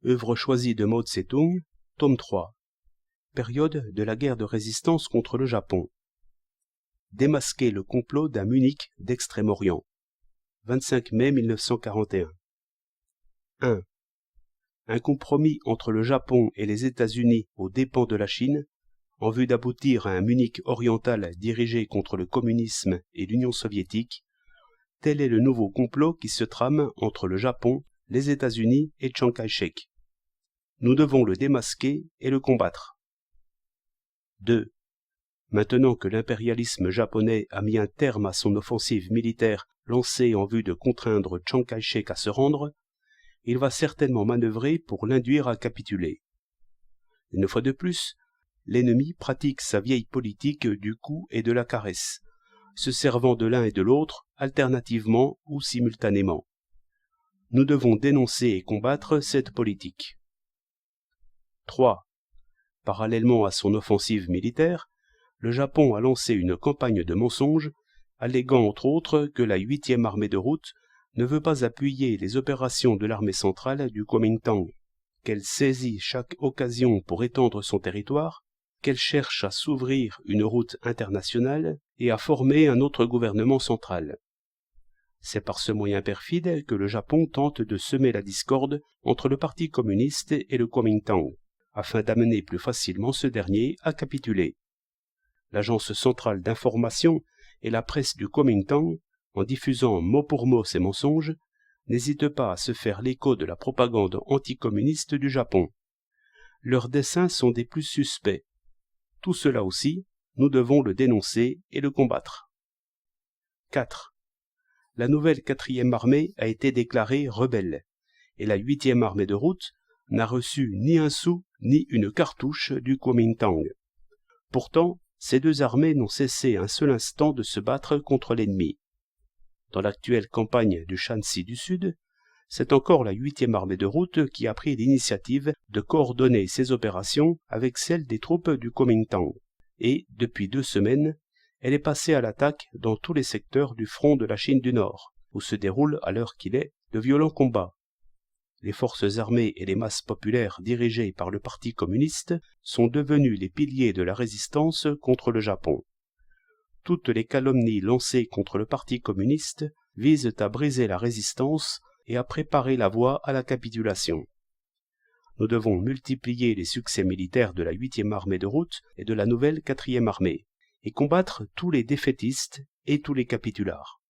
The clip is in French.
Œuvre choisie de Mao Tse-tung, tome 3. Période de la guerre de résistance contre le Japon. Démasquer le complot d'un Munich d'Extrême-Orient. 25 mai 1941. 1. Un compromis entre le Japon et les États-Unis aux dépens de la Chine, en vue d'aboutir à un Munich oriental dirigé contre le communisme et l'Union soviétique, tel est le nouveau complot qui se trame entre le Japon, les États-Unis et Chiang Kai-shek. Nous devons le démasquer et le combattre. 2. Maintenant que l'impérialisme japonais a mis un terme à son offensive militaire lancée en vue de contraindre Chiang Kai-shek à se rendre, il va certainement manœuvrer pour l'induire à capituler. Une fois de plus, l'ennemi pratique sa vieille politique du coup et de la caresse, se servant de l'un et de l'autre alternativement ou simultanément. Nous devons dénoncer et combattre cette politique. 3. Parallèlement à son offensive militaire, le Japon a lancé une campagne de mensonges, alléguant entre autres que la 8e armée de route ne veut pas appuyer les opérations de l'armée centrale du Kuomintang, qu'elle saisit chaque occasion pour étendre son territoire, qu'elle cherche à s'ouvrir une route internationale et à former un autre gouvernement central. C'est par ce moyen perfide que le Japon tente de semer la discorde entre le Parti communiste et le Kuomintang, afin d'amener plus facilement ce dernier à capituler. L'agence centrale d'information et la presse du Kuomintang, en diffusant mot pour mot ces mensonges, n'hésitent pas à se faire l'écho de la propagande anticommuniste du Japon. Leurs desseins sont des plus suspects. Tout cela aussi, nous devons le dénoncer et le combattre. 4. La nouvelle 4e armée a été déclarée rebelle, et la 8e armée de route n'a reçu ni un sou ni une cartouche du Kuomintang. Pourtant, ces deux armées n'ont cessé un seul instant de se battre contre l'ennemi. Dans l'actuelle campagne du Shanxi du Sud, c'est encore la 8e armée de route qui a pris l'initiative de coordonner ses opérations avec celles des troupes du Kuomintang, et, depuis 2 semaines, elle est passée à l'attaque dans tous les secteurs du front de la Chine du Nord, où se déroulent, à l'heure qu'il est, de violents combats. Les forces armées et les masses populaires dirigées par le Parti communiste sont devenus les piliers de la résistance contre le Japon. Toutes les calomnies lancées contre le Parti communiste visent à briser la résistance et à préparer la voie à la capitulation. Nous devons multiplier les succès militaires de la 8e armée de route et de la nouvelle 4e armée, et combattre tous les défaitistes et tous les capitulars.